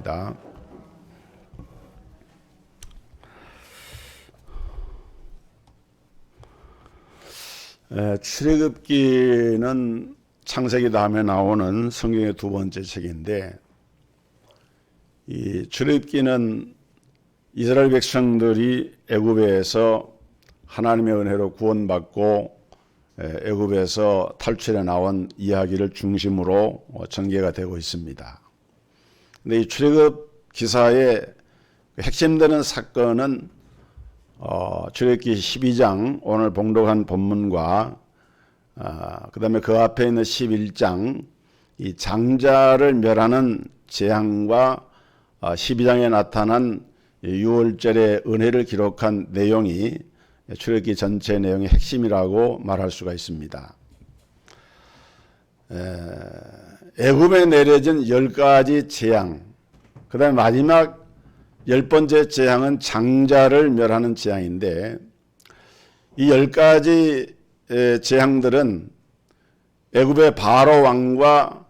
하겠습니다. 출애굽기는 창세기 다음에 나오는 성경의 두 번째 책인데, 이 출애굽기는 이스라엘 백성들이 애굽에서 하나님의 은혜로 구원받고 애굽에서 탈출해 나온 이야기를 중심으로 전개가 되고 있습니다. 근데 이 출애굽 기사의 핵심되는 사건은 출애굽기 12장 오늘 봉독한 본문과 그 다음에 그 앞에 있는 11장 이 장자를 멸하는 재앙과 12장에 나타난 유월절의 은혜를 기록한 내용이 출애굽기 전체 내용의 핵심이라고 말할 수가 있습니다. 애굽에 내려진 10가지 재앙, 그 다음에 마지막 10번째 재앙은 장자를 멸하는 재앙인데, 이 10가지 재앙들은 애굽의 바로 왕과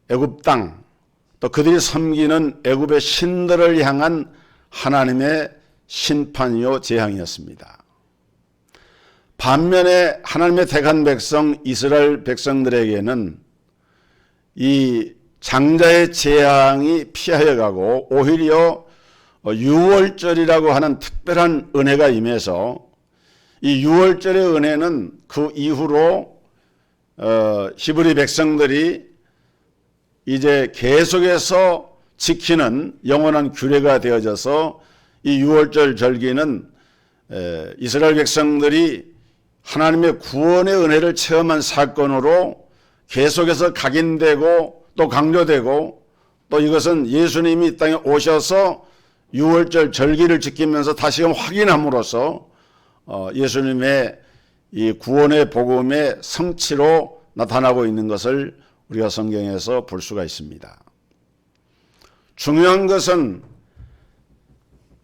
애굽 땅, 또 그들이 섬기는 애굽의 신들을 향한 하나님의 심판이요 재앙이었습니다. 반면에 하나님의 택한 백성 이스라엘 백성들에게는 이 장자의 재앙이 피하여 가고 오히려 유월절이라고 하는 특별한 은혜가 임해서 이 유월절의 은혜는 그 이후로 히브리 백성들이 이제 계속해서 지키는 영원한 규례가 되어져서 이 유월절 절기는 이스라엘 백성들이 하나님의 구원의 은혜를 체험한 사건으로 계속해서 각인되고 또 강조되고, 또 이것은 예수님이 이 땅에 오셔서 유월절 절기를 지키면서 다시금 확인함으로써 예수님의 이 구원의 복음의 성취로 나타나고 있는 것을 우리가 성경에서 볼 수가 있습니다. 중요한 것은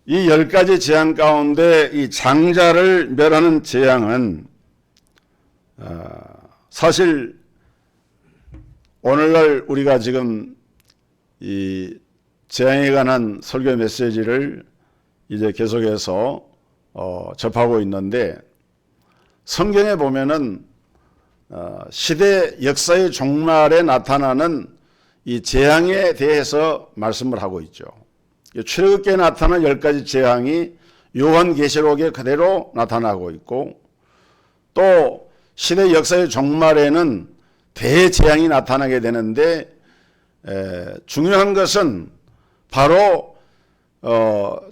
이 10가지 재앙 가운데 이 장자를 멸하는 재앙은 사실 오늘날 우리가 지금 이 재앙에 관한 설교 메시지를 이제 계속해서 접하고 있는데, 성경에 보면은 시대 역사의 종말에 나타나는 이 재앙에 대해서 말씀을 하고 있죠. 출애굽기에 나타난 10가지 재앙이 요한계시록에 그대로 나타나고 있고, 또 시대 역사의 종말에는 대재앙이 나타나게 되는데, 중요한 것은 바로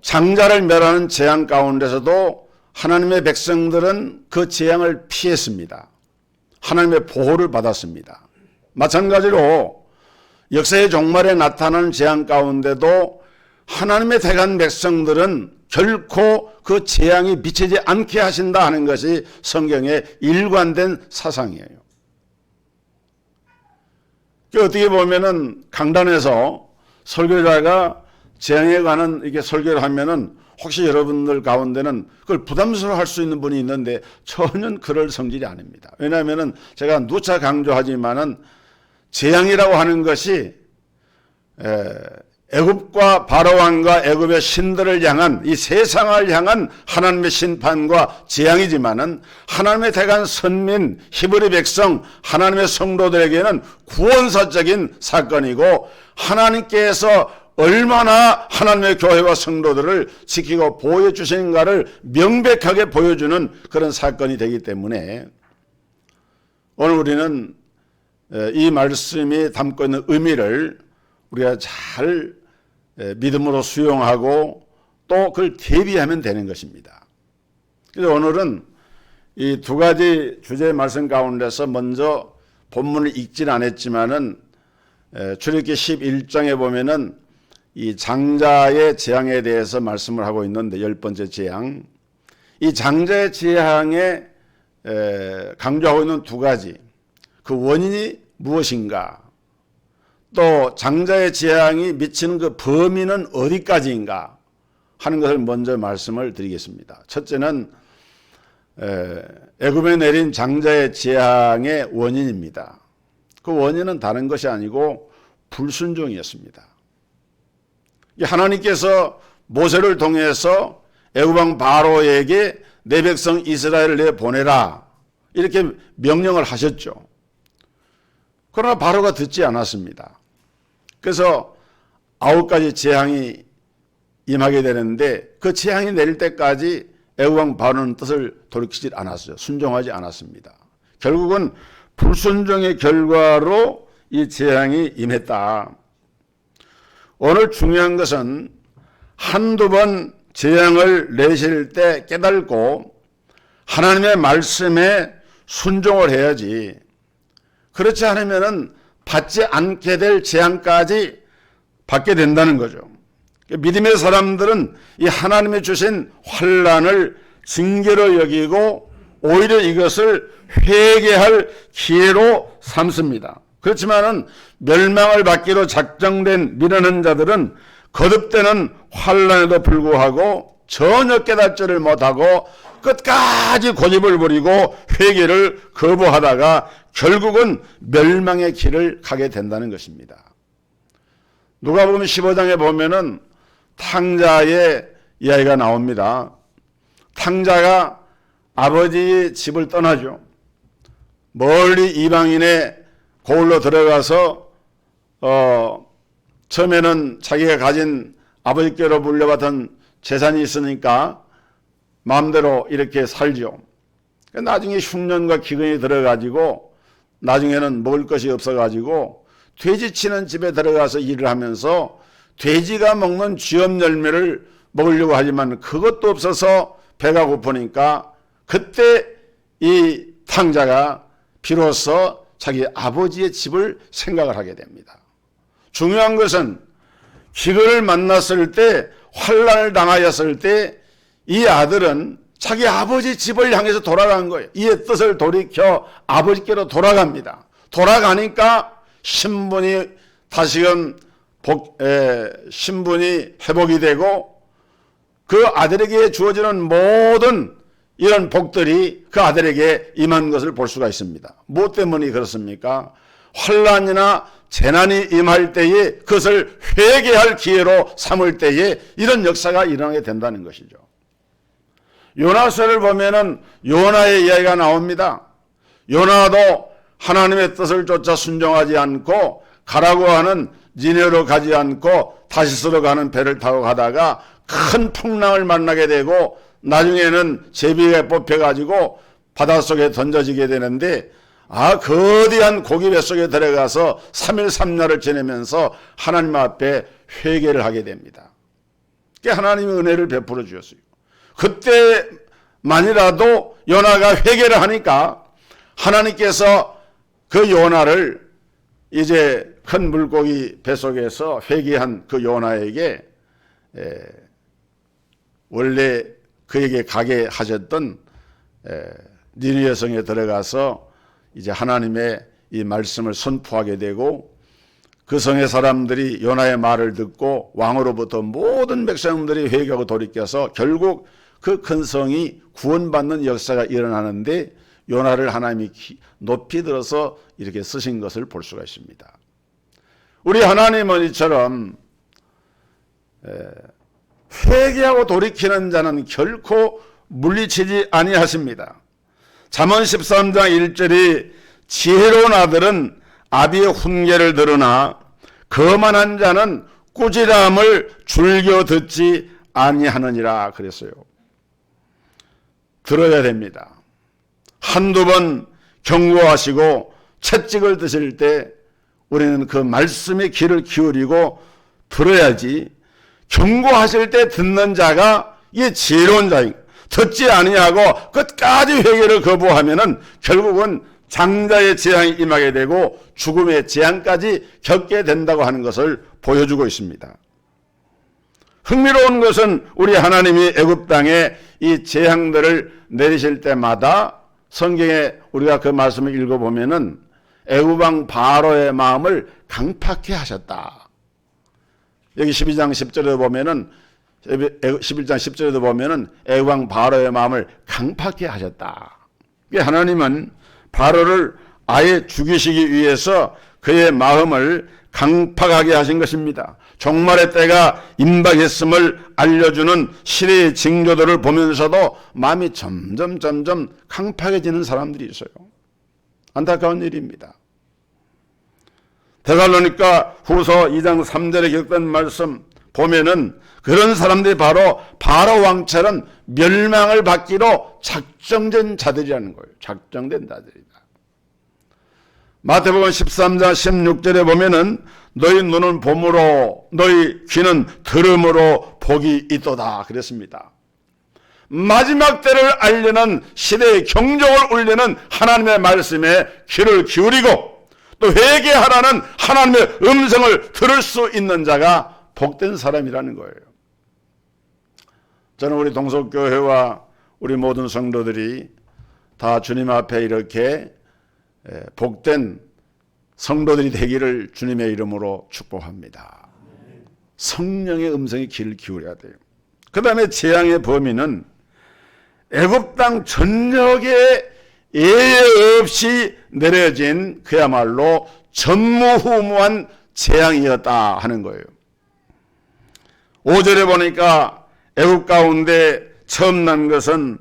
장자를 멸하는 재앙 가운데서도 하나님의 백성들은 그 재앙을 피했습니다. 하나님의 보호를 받았습니다. 마찬가지로 역사의 종말에 나타나는 재앙 가운데도 하나님의 택한 백성들은 결코 그 재앙이 미치지 않게 하신다 하는 것이 성경의 일관된 사상이에요. 어떻게 보면은 강단에서 설교자가 재앙에 관한 이렇게 설교를 하면은 혹시 여러분들 가운데는 그걸 부담스러워할 수 있는 분이 있는데 전혀 그럴 성질이 아닙니다. 왜냐하면은 제가 누차 강조하지만은 재앙이라고 하는 것이 애굽과 바로왕과 애굽의 신들을 향한 이 세상을 향한 하나님의 심판과 재앙이지만은 하나님의 택한 선민 히브리 백성 하나님의 성도들에게는 구원사적인 사건이고, 하나님께서 얼마나 하나님의 교회와 성도들을 지키고 보호해 주시는가를 명백하게 보여주는 그런 사건이 되기 때문에 오늘 우리는 이 말씀이 담고 있는 의미를 우리가 잘 믿음으로 수용하고 또 그걸 대비하면 되는 것입니다. 그래서 오늘은 이 두 가지 주제의 말씀 가운데서 먼저 본문을 읽지는 않았지만은 출애굽기 11장에 보면은 이 장자의 재앙에 대해서 말씀을 하고 있는데, 10번째 재앙, 이 장자의 재앙에 강조하고 있는 두 가지, 그 원인이 무엇인가, 또 장자의 재앙이 미치는 그 범위는 어디까지인가 하는 것을 먼저 말씀을 드리겠습니다. 첫째는 애굽에 내린 장자의 재앙의 원인입니다. 그 원인은 다른 것이 아니고 불순종이었습니다. 하나님께서 모세를 통해서 애굽왕 바로에게 내 백성 이스라엘을 내보내라 이렇게 명령을 하셨죠. 그러나 바로가 듣지 않았습니다. 그래서 9가지 재앙이 임하게 되는데 그 재앙이 내릴 때까지 애굽왕 바로는 뜻을 돌이키지 않았어요. 순종하지 않았습니다. 결국은 불순종의 결과로 이 재앙이 임했다. 오늘 중요한 것은 한두 번 재앙을 내실 때 깨닫고 하나님의 말씀에 순종을 해야지, 그렇지 않으면 받지 않게 될 재앙까지 받게 된다는 거죠. 믿음의 사람들은 이 하나님이 주신 환난을 징계로 여기고 오히려 이것을 회개할 기회로 삼습니다. 그렇지만은 멸망을 받기로 작정된 미련한 자들은 거듭되는 환난에도 불구하고 전혀 깨닫지를 못하고 끝까지 고집을 부리고 회개를 거부하다가 결국은 멸망의 길을 가게 된다는 것입니다. 누가복음 15장에 보면은 탕자의 이야기가 나옵니다. 탕자가 아버지의 집을 떠나죠. 멀리 이방인의 고을로 들어가서 처음에는 자기가 가진 아버지께로 물려받은 재산이 있으니까 마음대로 이렇게 살죠. 나중에 흉년과 기근이 들어가지고 나중에는 먹을 것이 없어가지고 돼지 치는 집에 들어가서 일을 하면서 돼지가 먹는 쥐엄 열매를 먹으려고 하지만 그것도 없어서 배가 고프니까 그때 이 탕자가 비로소 자기 아버지의 집을 생각을 하게 됩니다. 중요한 것은 기근을 만났을 때, 환난을 당하였을 때 이 아들은 자기 아버지 집을 향해서 돌아간 거예요. 이의 뜻을 돌이켜 아버지께로 돌아갑니다. 돌아가니까 신분이 다시금 신분이 회복이 되고 그 아들에게 주어지는 모든 이런 복들이 그 아들에게 임한 것을 볼 수가 있습니다. 무엇 때문에 그렇습니까? 환난이나 재난이 임할 때에 그것을 회개할 기회로 삼을 때에 이런 역사가 일어나게 된다는 것이죠. 요나서를 보면은 요나의 이야기가 나옵니다. 요나도 하나님의 뜻을 쫓아 순종하지 않고 가라고 하는 니네로 가지 않고 다시스로 가는 배를 타고 가다가 큰 풍랑을 만나게 되고 나중에는 제비가 뽑혀가지고 바닷속에 던져지게 되는데 거대한 고기 뱃속에 들어가서 3일 3날을 지내면서 하나님 앞에 회개를 하게 됩니다. 하나님의 은혜를 베풀어 주셨어요. 그때만이라도 요나가 회개를 하니까 하나님께서 그 요나를 이제 큰 물고기 뱃속에서 회개한 그 요나에게 원래 그에게 가게 하셨던 니느웨 성에 들어가서 이제 하나님의 이 말씀을 선포하게 되고 그 성의 사람들이 요나의 말을 듣고 왕으로부터 모든 백성들이 회개하고 돌이켜서 결국 그 큰 성이 구원받는 역사가 일어나는데 요나를 하나님이 높이 들어서 이렇게 쓰신 것을 볼 수가 있습니다. 우리 하나님은 이처럼 회개하고 돌이키는 자는 결코 물리치지 아니하십니다. 잠언 13장 1절이 지혜로운 아들은 아비의 훈계를 들으나 거만한 자는 꾸지람을 즐겨 듣지 아니하느니라 그랬어요. 들어야 됩니다. 한두 번 경고하시고 채찍을 드실 때 우리는 그 말씀의 귀를 기울이고 들어야지, 경고하실 때 듣는 자가 이게 지혜로운 자인, 듣지 아니하고 끝까지 회개를 거부하면은 결국은 장자의 재앙이 임하게 되고 죽음의 재앙까지 겪게 된다고 하는 것을 보여주고 있습니다. 흥미로운 것은 우리 하나님이 애굽 땅에 이 재앙들을 내리실 때마다 성경에 우리가 그 말씀을 읽어보면은 애굽 왕 바로의 마음을 강팍해 하셨다. 여기 12장 10절에도 보면은 11장 10절에도 보면은 애굽 왕 바로의 마음을 강팍해 하셨다. 하나님은 바로를 아예 죽이시기 위해서 그의 마음을 강팍하게 하신 것입니다. 종말의 때가 임박했음을 알려주는 시대의 징조들을 보면서도 마음이 점점 강팍해지는 사람들이 있어요. 안타까운 일입니다. 데살로니가 후서 2장 3절에 기록된 말씀 보면은 그런 사람들이 바로 바로 왕처럼 멸망을 받기로 작정된 자들이라는 거예요. 작정된 자들이다. 마태복음 13장 16절에 보면은 너희 눈은 봄으로 너희 귀는 들음으로 복이 있도다 그랬습니다. 마지막 때를 알리는 시대의 경종을 울리는 하나님의 말씀에 귀를 기울이고 또 회개하라는 하나님의 음성을 들을 수 있는 자가 복된 사람이라는 거예요. 저는 우리 동석교회와 우리 모든 성도들이 다 주님 앞에 이렇게 복된 성도들이 되기를 주님의 이름으로 축복합니다. 성령의 음성에 귀를 기울여야 돼요. 그 다음에 재앙의 범위는 애굽 땅 전역에 예외 없이 내려진 그야말로 전무후무한 재앙이었다 하는 거예요. 5절에 보니까 애굽 가운데 처음 난 것은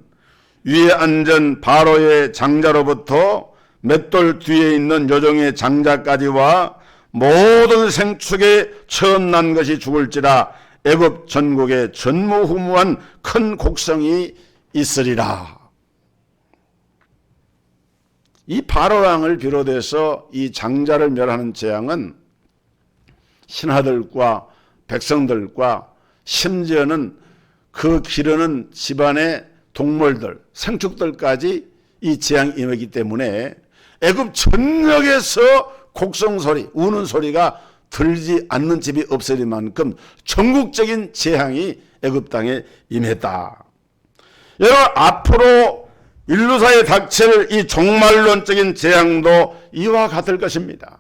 위에 앉은 바로의 장자로부터 맷돌 뒤에 있는 요정의 장자까지와 모든 생축에 처음 난 것이 죽을지라 애굽 전국에 전무후무한 큰 곡성이 있으리라. 이 바로왕을 비롯해서 이 장자를 멸하는 재앙은 신하들과 백성들과 심지어는 그 기르는 집안의 동물들, 생축들까지 이 재앙이 임하기 때문에 애굽 전역에서 곡성 소리, 우는 소리가 들지 않는 집이 없을 만큼 전국적인 재앙이 애굽 땅에 임했다. 여러분, 앞으로 인류사에 닥칠 이 종말론적인 재앙도 이와 같을 것입니다.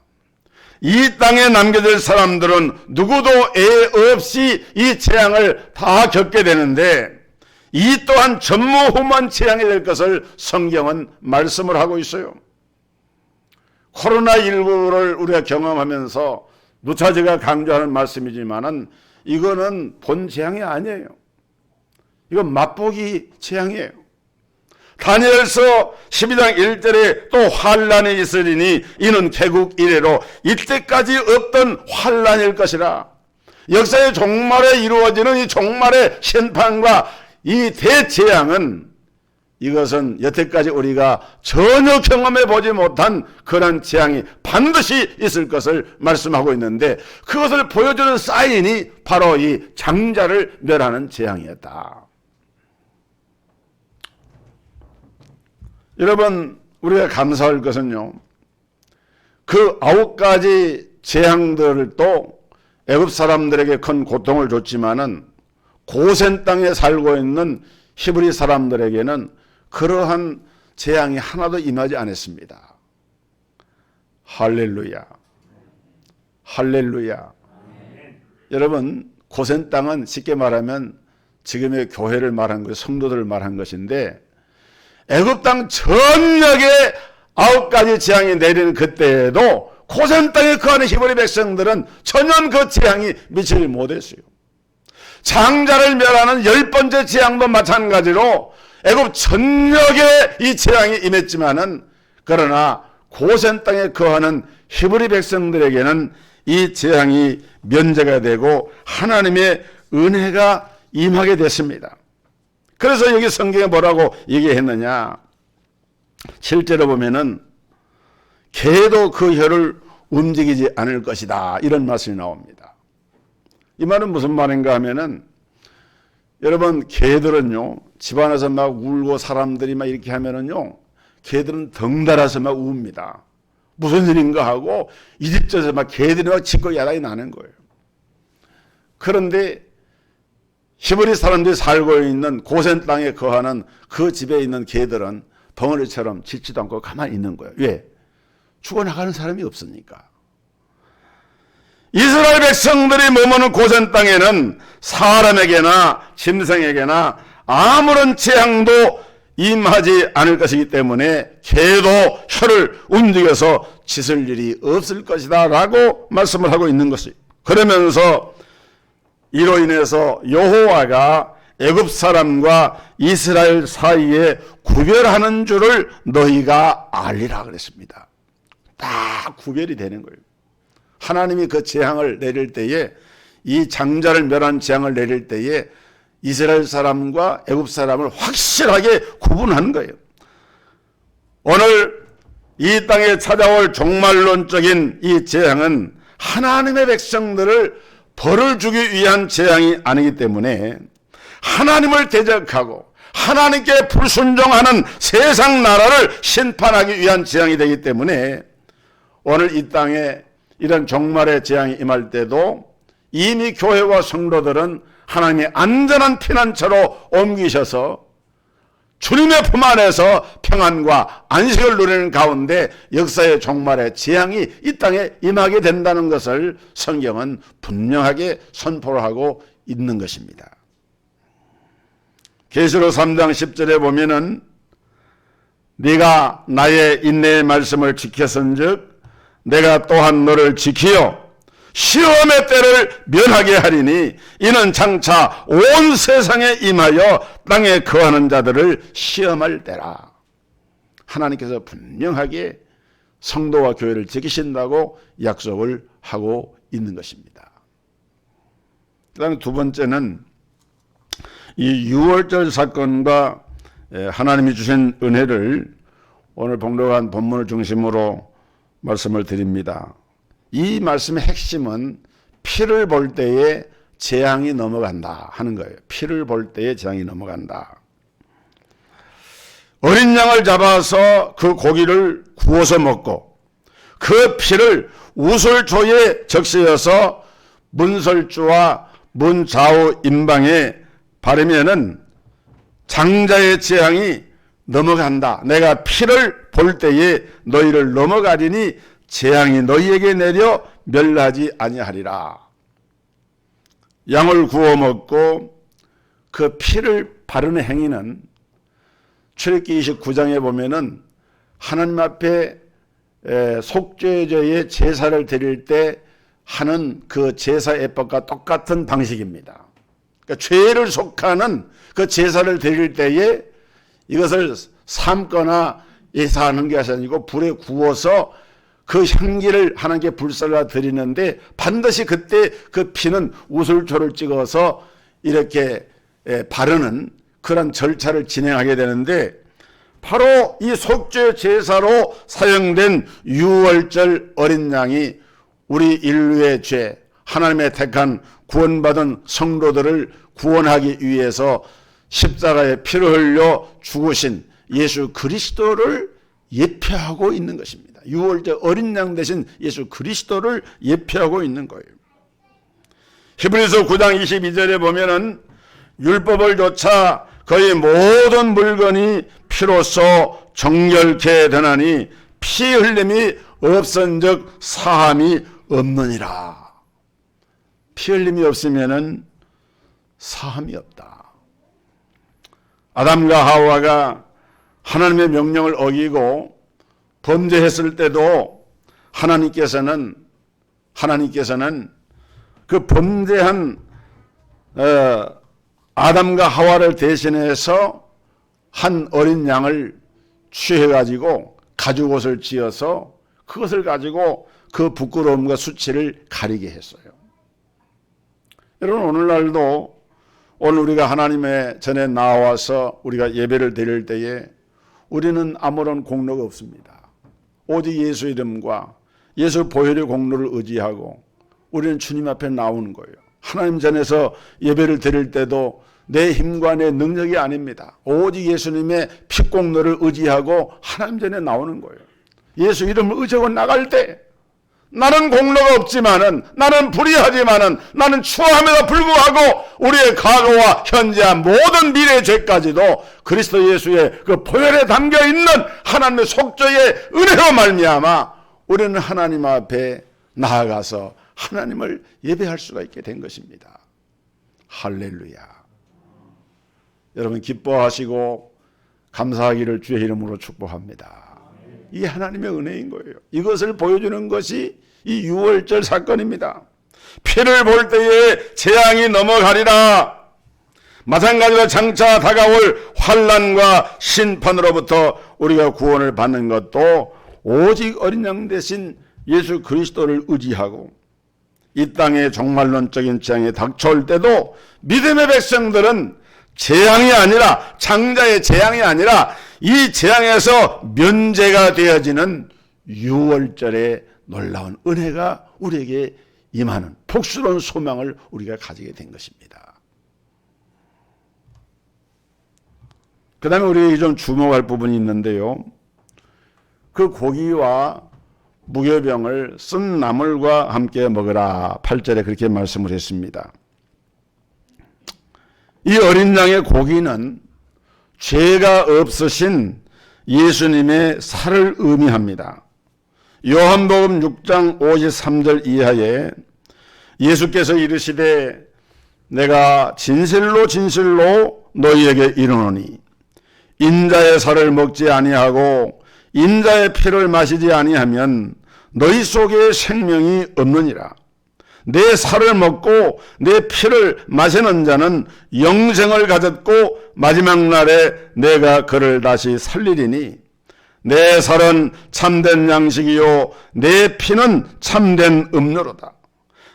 이 땅에 남겨질 사람들은 누구도 애 없이 이 재앙을 다 겪게 되는데 이 또한 전무후무한 재앙이 될 것을 성경은 말씀을 하고 있어요. 코로나19를 우리가 경험하면서 누차 제가 강조하는 말씀이지만은 이거는 본 재앙이 아니에요. 이건 맛보기 재앙이에요. 다니엘서 12장 1절에 또 환란이 있으리니 이는 개국 이래로 이때까지 없던 환란일 것이라. 역사의 종말에 이루어지는 이 종말의 심판과 이 대재앙은 이것은 여태까지 우리가 전혀 경험해 보지 못한 그런 재앙이 반드시 있을 것을 말씀하고 있는데 그것을 보여주는 사인이 바로 이 장자를 멸하는 재앙이었다. 여러분, 우리가 감사할 것은요, 그 9가지 재앙들도 애굽 사람들에게 큰 고통을 줬지만은 고센 땅에 살고 있는 히브리 사람들에게는 그러한 재앙이 하나도 임하지 않았습니다. 할렐루야. 할렐루야. 여러분, 고센 땅은 쉽게 말하면 지금의 교회를 말한 것, 성도들을 말한 것인데 애굽 땅 전역에 9가지 재앙이 내리는 그때에도 고센 땅에 거하는 히브리 백성들은 전혀 그 재앙이 미치지 못했어요. 장자를 멸하는 10번째 재앙도 마찬가지로 애굽 전역에 이 재앙이 임했지만은 그러나 고센 땅에 거하는 히브리 백성들에게는 이 재앙이 면제가 되고 하나님의 은혜가 임하게 됐습니다. 그래서 여기 성경에 뭐라고 얘기했느냐? 실제로 보면은 개도 그 혀를 움직이지 않을 것이다, 이런 말씀이 나옵니다. 이 말은 무슨 말인가 하면은 여러분, 개들은요 집안에서 막 울고 사람들이 막 이렇게 하면은요 개들은 덩달아서 막 웁니다. 무슨 일인가 하고 이 집에서 막 개들이 막 짖고 야단이 나는 거예요. 그런데 히브리 사람들이 살고 있는 고센 땅에 거하는 그 집에 있는 개들은 덩어리처럼 짖지도 않고 가만히 있는 거예요. 왜? 죽어나가는 사람이 없으니까. 이스라엘 백성들이 머무는 고센 땅에는 사람에게나 짐승에게나 아무런 재앙도 임하지 않을 것이기 때문에 개도 혀를 움직여서 짖을 일이 없을 것이다 라고 말씀을 하고 있는 것이, 그러면서 이로 인해서 여호와가 애굽 사람과 이스라엘 사이에 구별하는 줄을 너희가 알리라 그랬습니다. 딱 구별이 되는 거예요. 하나님이 그 재앙을 내릴 때에, 이 장자를 멸한 재앙을 내릴 때에 이스라엘 사람과 애굽 사람을 확실하게 구분하는 거예요. 오늘 이 땅에 찾아올 종말론적인 이 재앙은 하나님의 백성들을 벌을 주기 위한 재앙이 아니기 때문에, 하나님을 대적하고 하나님께 불순종하는 세상 나라를 심판하기 위한 재앙이 되기 때문에, 오늘 이 땅에 이런 종말의 재앙이 임할 때도 이미 교회와 성도들은 하나님의 안전한 피난처로 옮기셔서 주님의 품 안에서 평안과 안식을 누리는 가운데 역사의 종말의 재앙이 이 땅에 임하게 된다는 것을 성경은 분명하게 선포를 하고 있는 것입니다. 계시록 3장 10절에 보면은 네가 나의 인내의 말씀을 지켰은즉 내가 또한 너를 지키어 시험의 때를 면하게 하리니 이는 장차 온 세상에 임하여 땅에 거하는 자들을 시험할 때라. 하나님께서 분명하게 성도와 교회를 지키신다고 약속을 하고 있는 것입니다. 그다음 두 번째는 이 유월절 사건과 하나님이 주신 은혜를 오늘 봉독한 본문을 중심으로 말씀을 드립니다. 이 말씀의 핵심은 피를 볼 때에 재앙이 넘어간다 하는 거예요. 피를 볼 때에 재앙이 넘어간다. 어린 양을 잡아서 그 고기를 구워서 먹고 그 피를 우슬조에 적시어서 문설주와 문 좌우 임방에 바르면은 장자의 재앙이 넘어간다. 내가 피를 볼 때에 너희를 넘어가리니 재앙이 너희에게 내려 멸하지 아니하리라. 양을 구워 먹고 그 피를 바르는 행위는 출애굽기 29장에 보면은 하나님 앞에 속죄제의 제사를 드릴 때 하는 그 제사 예법과 똑같은 방식입니다. 그러니까 죄를 속하는 그 제사를 드릴 때에 이것을 삶거나 예사하는 것이 아니고 불에 구워서 그 향기를 하나님께 불살라 드리는데 반드시 그때 그 피는 우슬초를 찍어서 이렇게 바르는 그런 절차를 진행하게 되는데, 바로 이 속죄 제사로 사용된 유월절 어린 양이 우리 인류의 죄, 하나님의 택한 구원받은 성도들을 구원하기 위해서 십자가에 피를 흘려 죽으신 예수 그리스도를 예표하고 있는 것입니다. 유월절 어린 양 대신 예수 그리스도를 예표하고 있는 거예요. 히브리서 9장 22절에 보면은 율법을 조차 거의 모든 물건이 피로써 정결케 되나니 피 흘림이 없은즉 사함이 없느니라. 피 흘림이 없으면은 사함이 없다. 아담과 하와가 하나님의 명령을 어기고 범죄했을 때도 하나님께서는 그 범죄한 아담과 하와를 대신해서 한 어린 양을 취해가지고 가죽옷을 지어서 그것을 가지고 그 부끄러움과 수치를 가리게 했어요. 여러분, 오늘날도 오늘 우리가 하나님의 전에 나와서 우리가 예배를 드릴 때에 우리는 아무런 공로가 없습니다. 오직 예수 이름과 예수 보혈의 공로를 의지하고 우리는 주님 앞에 나오는 거예요. 하나님 전에서 예배를 드릴 때도 내 힘과 내 능력이 아닙니다. 오직 예수님의 피공로를 의지하고 하나님 전에 나오는 거예요. 예수 이름을 의지하고 나갈 때 나는 공로가 없지만은, 나는 불의하지만은, 나는 추함에도 불구하고 우리의 과거와 현재와 모든 미래의 죄까지도 그리스도 예수의 그 보혈에 담겨 있는 하나님의 속죄의 은혜로 말미암아 우리는 하나님 앞에 나아가서 하나님을 예배할 수가 있게 된 것입니다. 할렐루야. 여러분, 기뻐하시고 감사하기를 주의 이름으로 축복합니다. 이게 하나님의 은혜인 거예요. 이것을 보여주는 것이 이 유월절 사건입니다. 피를 볼 때에 재앙이 넘어가리라. 마찬가지로 장차 다가올 환난과 심판으로부터 우리가 구원을 받는 것도 오직 어린 양 대신 예수 그리스도를 의지하고 이 땅에 종말론적인 재앙이 닥쳐올 때도 믿음의 백성들은 재앙이 아니라, 장자의 재앙이 아니라 이 재앙에서 면제가 되어지는 유월절의 놀라운 은혜가 우리에게 임하는 복스러운 소망을 우리가 가지게 된 것입니다. 그 다음에 우리가 좀 주목할 부분이 있는데요. 그 고기와 무교병을 쓴 나물과 함께 먹으라. 8절에 그렇게 말씀을 했습니다. 이 어린 양의 고기는 죄가 없으신 예수님의 살을 의미합니다. 요한복음 6장 53절 이하에 예수께서 이르시되 내가 진실로 진실로 너희에게 이르노니 인자의 살을 먹지 아니하고 인자의 피를 마시지 아니하면 너희 속에 생명이 없느니라. 내 살을 먹고 내 피를 마시는 자는 영생을 가졌고 마지막 날에 내가 그를 다시 살리리니 내 살은 참된 양식이요 내 피는 참된 음료로다.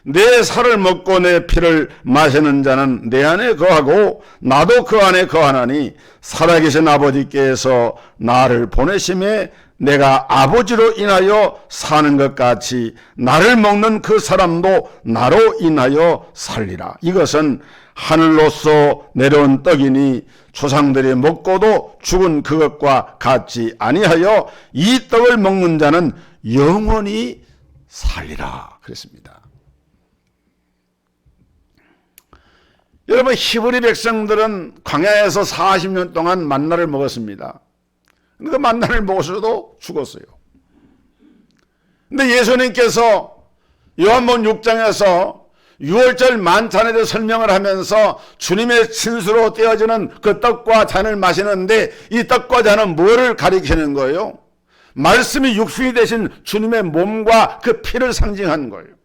내 살을 먹고 내 피를 마시는 자는 내 안에 거하고 나도 그 안에 거하나니 살아계신 아버지께서 나를 보내심에 내가 아버지로 인하여 사는 것 같이 나를 먹는 그 사람도 나로 인하여 살리라. 이것은 하늘로서 내려온 떡이니 조상들이 먹고도 죽은 그것과 같지 아니하여 이 떡을 먹는 자는 영원히 살리라. 그랬습니다. 여러분, 히브리 백성들은 광야에서 40년 동안 만나를 먹었습니다. 그 만나를 먹었어도 죽었어요. 근데 예수님께서 요한복음 6장에서 유월절 만찬에 대해 설명을 하면서 주님의 친수로 떼어지는 그 떡과 잔을 마시는데 이 떡과 잔은 뭐를 가리키는 거예요? 말씀이 육신이 되신 주님의 몸과 그 피를 상징하는 거예요.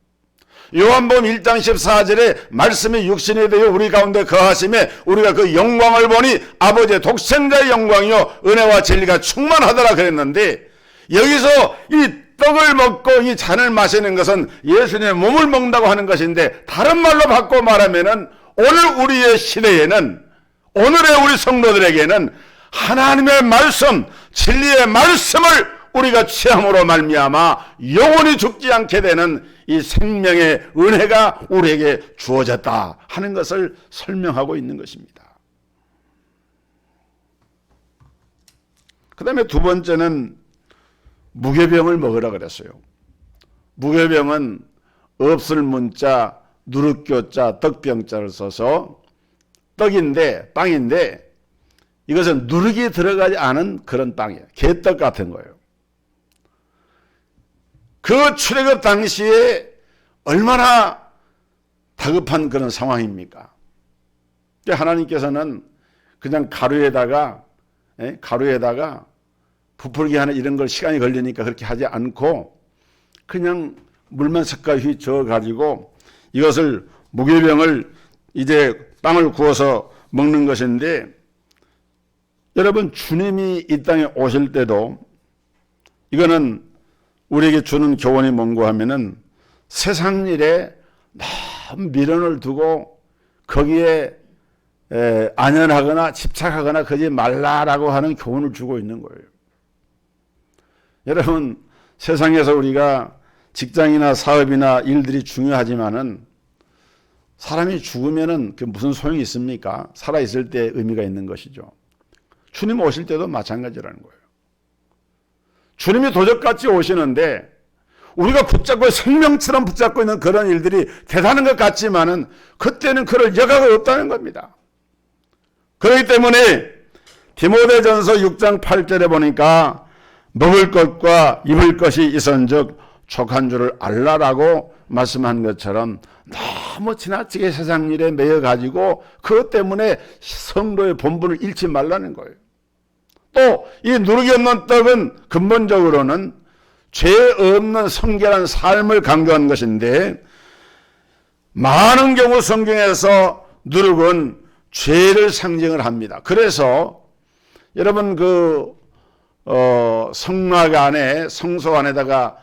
요한복음 1장 14절에 말씀이 육신이 되어 우리 가운데 거하심에 우리가 그 영광을 보니 아버지의 독생자의 영광이요 은혜와 진리가 충만하더라 그랬는데, 여기서 이 떡을 먹고 이 잔을 마시는 것은 예수님의 몸을 먹는다고 하는 것인데, 다른 말로 바꿔 말하면은 오늘 우리의 시대에는, 오늘의 우리 성도들에게는 하나님의 말씀, 진리의 말씀을 우리가 취함으로 말미암아 영원히 죽지 않게 되는 이 생명의 은혜가 우리에게 주어졌다 하는 것을 설명하고 있는 것입니다. 그 다음에 두 번째는 무교병을 먹으라 그랬어요. 무교병은 없을 문자 누르교자 떡병자를 써서 떡인데, 빵인데 이것은 누룩이 들어가지 않은 그런 빵이에요. 개떡 같은 거예요. 그 출애굽 당시에 얼마나 다급한 그런 상황입니까? 하나님께서는 그냥 가루에다가 부풀게 하는 이런 걸 시간이 걸리니까 그렇게 하지 않고 그냥 물만 섞어 저어가지고 이것을 무교병을 이제 빵을 구워서 먹는 것인데, 여러분, 주님이 이 땅에 오실 때도 이거는 우리에게 주는 교훈이 뭔가 하면은 세상 일에 너무 미련을 두고 거기에 안연하거나 집착하거나 그러지 말라라고 하는 교훈을 주고 있는 거예요. 여러분, 세상에서 우리가 직장이나 사업이나 일들이 중요하지만은 사람이 죽으면은 그 무슨 소용이 있습니까? 살아있을 때 의미가 있는 것이죠. 주님 오실 때도 마찬가지라는 거예요. 주님이 도적같이 오시는데 우리가 붙잡고 생명처럼 붙잡고 있는 그런 일들이 대단한 것 같지만은 그때는 그럴 여가가 없다는 겁니다. 그렇기 때문에 디모데전서 6장 8절에 보니까 먹을 것과 입을 것이 있은즉 족한 줄을 알라라고 말씀한 것처럼 너무 지나치게 세상 일에 매여 가지고 그것 때문에 성도의 본분을 잃지 말라는 거예요. 또 이 누룩이 없는 떡은 근본적으로는 죄 없는 성결한 삶을 강조한 것인데, 많은 경우 성경에서 누룩은 죄를 상징을 합니다. 그래서 여러분 성막 안에, 성소 안에다가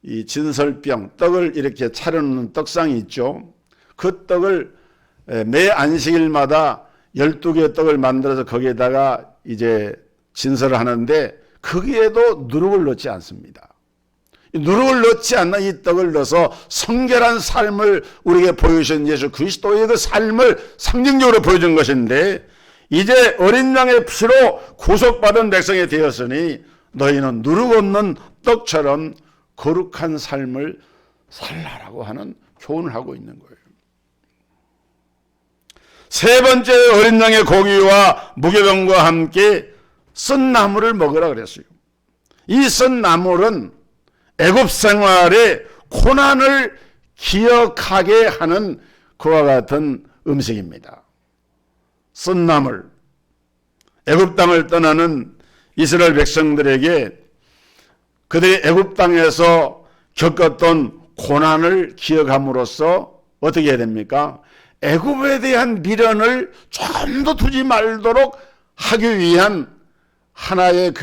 이 진설병, 떡을 이렇게 차려놓는 떡상이 있죠. 그 떡을 매 안식일마다 12개의 떡을 만들어서 거기에다가 이제 진설을 하는데, 거기에도 누룩을 넣지 않습니다. 누룩을 넣지 않는 이 떡을 넣어서 성결한 삶을 우리에게 보여주신 예수 그리스도의 그 삶을 상징적으로 보여준 것인데, 이제 어린 양의 피로 구속받은 백성이 되었으니 너희는 누룩 없는 떡처럼 거룩한 삶을 살라라고 하는 교훈을 하고 있는 거예요. 세 번째, 어린 양의 고기와 무교병과 함께 썬 나물을 먹으라 그랬어요. 이 썬 나물은 애굽 생활의 고난을 기억하게 하는 그와 같은 음식입니다. 썬 나물, 애굽 땅을 떠나는 이스라엘 백성들에게 그들이 애굽 땅에서 겪었던 고난을 기억함으로써 어떻게 해야 됩니까? 애굽에 대한 미련을 좀 더 두지 말도록 하기 위한 하나의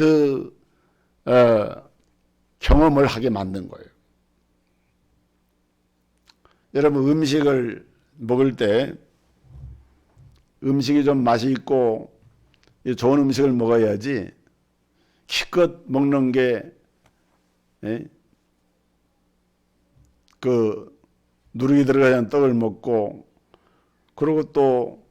경험을 하게 만든 거예요. 여러분, 음식을 먹을 때 음식이 좀 맛이 있고 좋은 음식을 먹어야지 기껏 먹는 게 누룩이 들어가는 떡을 먹고, 그리고 또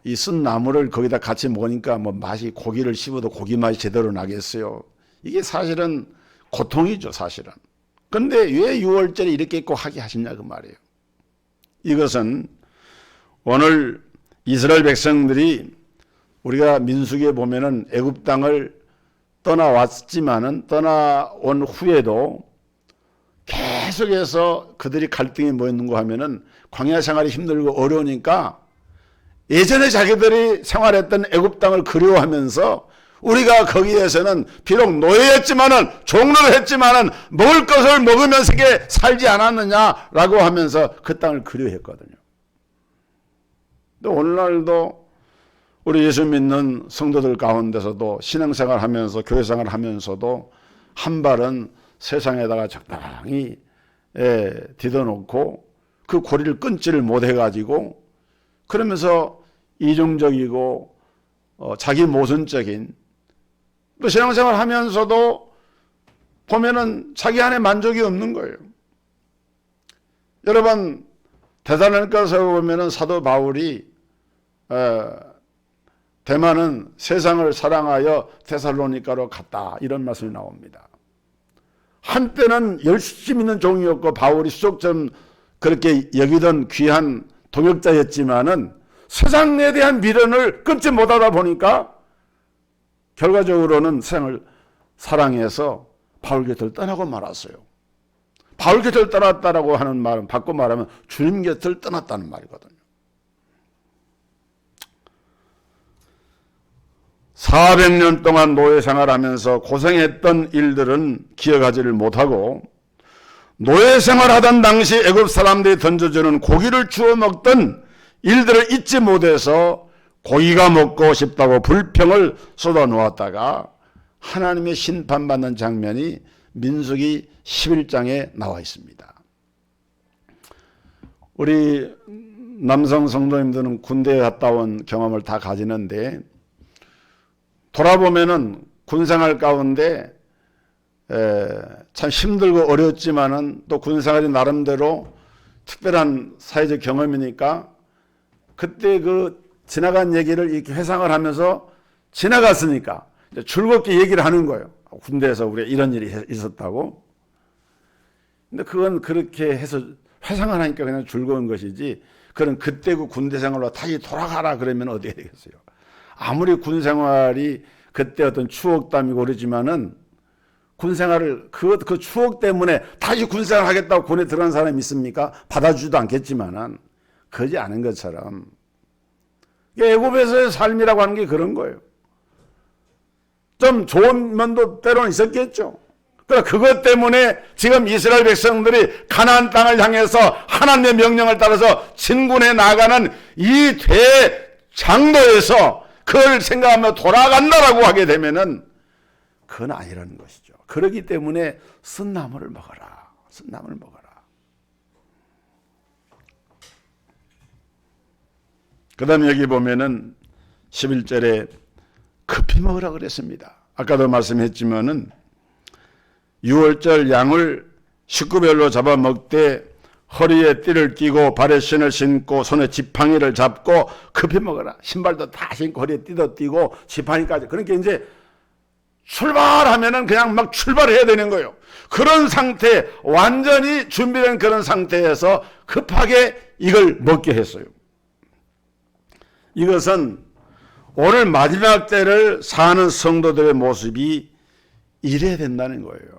이 쓴 나물을 거기다 같이 먹으니까 뭐 맛이, 고기를 씹어도 고기 맛이 제대로 나겠어요. 이게 사실은 고통이죠, 사실은. 그런데 왜 6월절에 이렇게 꼭 하게 하시냐 그 말이에요. 이것은 오늘 이스라엘 백성들이, 우리가 민수기에 보면은 애굽 땅을 떠나왔지만은 떠나온 후에도 계속해서 그들이 갈등이 뭐였는가 하면은 광야 생활이 힘들고 어려우니까 예전에 자기들이 생활했던 애굽 땅을 그리워하면서, 우리가 거기에서는 비록 노예였지만은, 종로를 했지만은 먹을 것을 먹으면서 살지 않았느냐라고 하면서 그 땅을 그리워했거든요. 또 오늘날도 우리 예수 믿는 성도들 가운데서도 신앙생활 하면서, 교회생활 하면서도 한 발은 세상에다가 적당히 디뎌놓고 그 고리를 끊지를 못해가지고, 그러면서 이중적이고 자기 모순적인, 또 신앙생활 하면서도 보면은 자기 안에 만족이 없는 거예요. 여러분, 데살로니가서 보면은 사도 바울이 대만은 세상을 사랑하여 데살로니가로 갔다, 이런 말씀이 나옵니다. 한때는 열심히 있는 종이었고 바울이 수족처럼 그렇게 여기던 귀한 동역자였지만은 세상에 대한 미련을 끊지 못하다 보니까 결과적으로는 세상을 사랑해서 바울 곁을 떠나고 말았어요. 바울 곁을 떠났다라고 하는 말은, 바꿔 말하면 주님 곁을 떠났다는 말이거든요. 400년 동안 노예 생활하면서 고생했던 일들은 기억하지를 못하고, 노예 생활하던 당시 애굽 사람들이 던져주는 고기를 주워 먹던 일들을 잊지 못해서 고기가 먹고 싶다고 불평을 쏟아놓았다가 하나님의 심판받는 장면이 민수기 11장에 나와 있습니다. 우리 남성 성도님들은 군대에 갔다 온 경험을 다 가지는데, 돌아보면은 군생활 가운데 참 힘들고 어려웠지만은 또 군생활이 나름대로 특별한 사회적 경험이니까 그때 지나간 얘기를 이렇게 회상을 하면서 지나갔으니까 즐겁게 얘기를 하는 거예요. 군대에서 우리가 이런 일이 있었다고. 근데 그건 그렇게 해서 회상을 하니까 그냥 즐거운 것이지, 그런 그때 그 군대 생활로 다시 돌아가라 그러면 어떻게 되겠어요? 아무리 군 생활이 그때 어떤 추억담이고 그러지만은 군 생활을 그 추억 때문에 다시 군 생활 하겠다고 군에 들어간 사람이 있습니까? 받아주지도 않겠지만은, 그러지 않은 것처럼 애굽에서의 삶이라고 하는 게 그런 거예요. 좀 좋은 면도 때로는 있었겠죠. 그러나 그것 때문에 지금 이스라엘 백성들이 가나안 땅을 향해서 하나님의 명령을 따라서 진군해 나가는 이 대장도에서 그걸 생각하며 돌아간다라고 하게 되면은 그건 아니라는 것이죠. 그렇기 때문에 쓴나물을 먹어라. 쓴나물을 먹어라. 그 다음에 여기 보면은 11절에 급히 먹으라 그랬습니다. 아까도 말씀했지만은 6월절 양을 식구별로 잡아 먹되 허리에 띠를 끼고 발에 신을 신고 손에 지팡이를 잡고 급히 먹어라. 신발도 다 신고 허리에 띠도 띠고 지팡이까지. 그러니까 이제 출발하면은 그냥 막 출발해야 되는 거예요. 그런 상태, 완전히 준비된 그런 상태에서 급하게 이걸 먹게 했어요. 이것은 오늘 마지막 때를 사는 성도들의 모습이 이래야 된다는 거예요.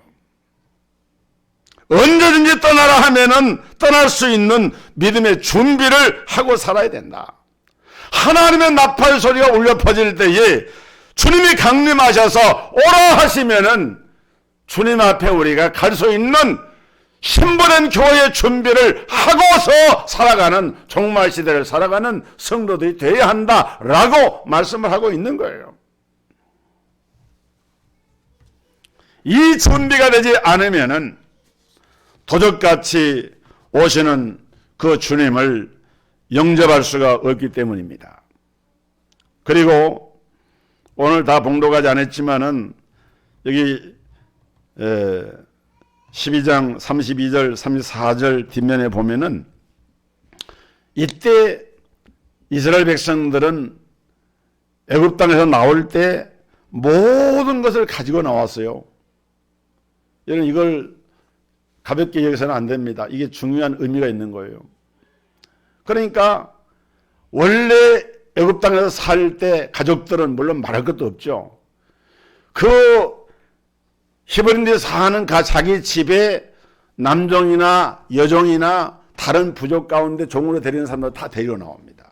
언제든지 떠나라 하면은 떠날 수 있는 믿음의 준비를 하고 살아야 된다. 하나님의 나팔 소리가 울려 퍼질 때에 주님이 강림하셔서 오라 하시면은 주님 앞에 우리가 갈 수 있는 신부된 교회의 준비를 하고서 살아가는 종말 시대를 살아가는 성도들이 되어야 한다라고 말씀을 하고 있는 거예요. 이 준비가 되지 않으면은 도적같이 오시는 그 주님을 영접할 수가 없기 때문입니다. 그리고 오늘 다 봉독하지 않았지만은 여기 12장 32절 34절 뒷면에 보면은 이때 이스라엘 백성들은 애굽 땅에서 나올 때 모든 것을 가지고 나왔어요. 여러분 이걸 가볍게 여기서는 안 됩니다. 이게 중요한 의미가 있는 거예요. 그러니까 원래 애굽 땅에서 살 때 가족들은 물론 말할 것도 없죠. 그 히브리인들이 사는 자기 집에 남종이나 여종이나 다른 부족 가운데 종으로 데리는 사람들 다 데리고 나옵니다.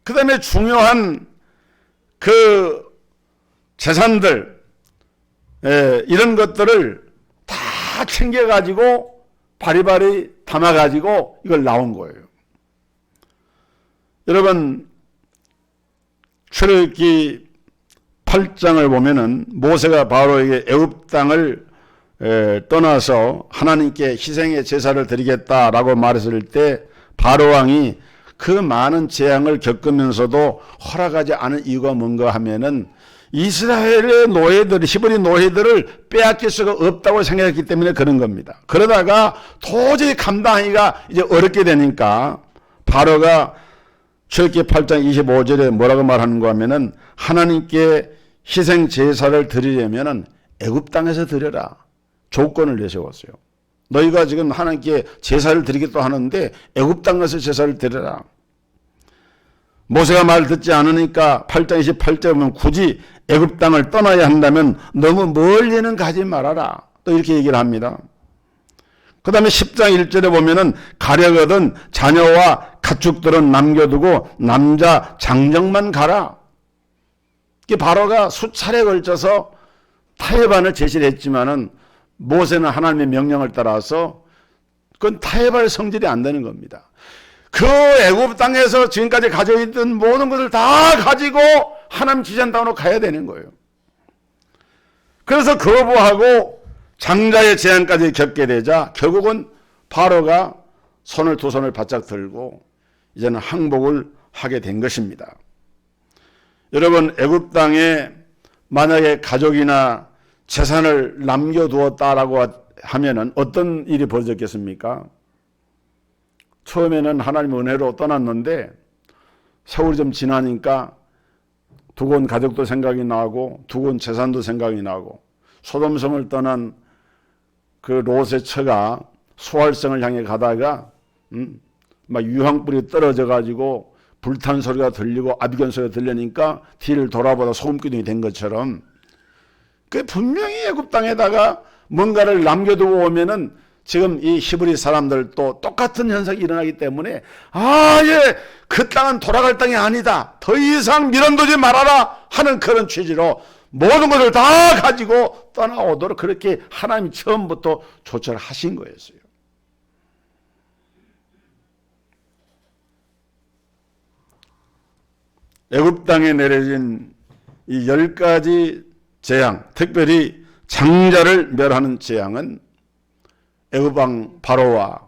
그 다음에 중요한 그 재산들 이런 것들을 다 챙겨가지고 바리바리 담아가지고 이걸 나온 거예요. 여러분 출애굽기 8장을 보면은 모세가 바로에게 애굽 땅을 떠나서 하나님께 희생의 제사를 드리겠다라고 말했을 때 바로 왕이 그 많은 재앙을 겪으면서도 허락하지 않은 이유가 뭔가 하면은 이스라엘의 노예들, 히브리 노예들을 빼앗길 수가 없다고 생각했기 때문에 그런 겁니다. 그러다가 도저히 감당하기가 이제 어렵게 되니까 바로가 출애굽기 8장 25절에 뭐라고 말하는가 하면은 하나님께 희생 제사를 드리려면은 애굽 땅에서 드려라. 조건을 내세웠어요. 너희가 지금 하나님께 제사를 드리겠다고 하는데 애굽 땅에서 제사를 드려라. 모세가 말 듣지 않으니까 8장 28절에 보면 굳이 애굽 땅을 떠나야 한다면 너무 멀리는 가지 말아라. 또 이렇게 얘기를 합니다. 그 다음에 10장 1절에 보면은 가려거든 자녀와 가축들은 남겨두고 남자 장정만 가라. 바로가 수차례 걸쳐서 타협안을 제시를 했지만은 모세는 하나님의 명령을 따라서 그건 타협할 성질이 안 되는 겁니다. 그 애굽 땅에서 지금까지 가지고 있던 모든 것을 다 가지고 하나님 지시한 땅으로 가야 되는 거예요. 그래서 거부하고 장자의 제한까지 겪게 되자 결국은 바로가 두 손을 바짝 들고 이제는 항복을 하게 된 것입니다. 여러분 애굽 땅에 만약에 가족이나 재산을 남겨두었다라고 하면은 어떤 일이 벌어졌겠습니까? 처음에는 하나님 은혜로 떠났는데 세월이 좀 지나니까 두고 가족도 생각이 나고 두고 재산도 생각이 나고 소돔성을 떠난 그 롯의 처가 수활성을 향해 가다가 막 유황불이 떨어져 가지고 불탄 소리가 들리고 아비견 소리가 들리니까 뒤를 돌아보다 소금기둥이 된 것처럼 그 분명히 애굽 땅에다가 뭔가를 남겨두고 오면은 지금 이 히브리 사람들도 똑같은 현상이 일어나기 때문에 그 땅은 돌아갈 땅이 아니다. 더 이상 밀어두지 말아라 하는 그런 취지로 모든 것을 다 가지고 떠나오도록 그렇게 하나님이 처음부터 조처를 하신 거였어요. 애굽 땅에 내려진 이 10가지 재앙, 특별히 장자를 멸하는 재앙은 애굽 왕 바로와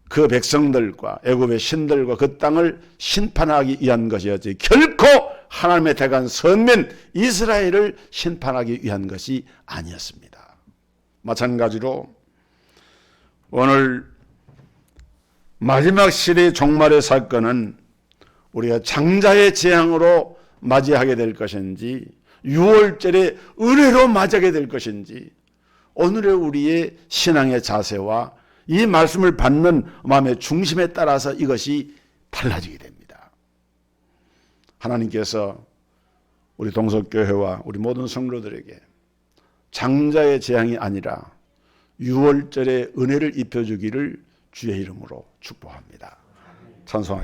그 백성들과 애굽의 신들과 그 땅을 심판하기 위한 것이었지 결코 하나님의 택한 선민 이스라엘을 심판하기 위한 것이 아니었습니다. 마찬가지로 오늘 마지막 시대 종말의 사건은 우리가 장자의 재앙으로 맞이하게 될 것인지 유월절에 은혜로 맞이하게 될 것인지 오늘의 우리의 신앙의 자세와 이 말씀을 받는 마음의 중심에 따라서 이것이 달라지게 됩니다. 하나님께서 우리 동석교회와 우리 모든 성도들에게 장자의 재앙이 아니라 유월절에 은혜를 입혀주기를 주의 이름으로 축복합니다. 찬송하겠습니다.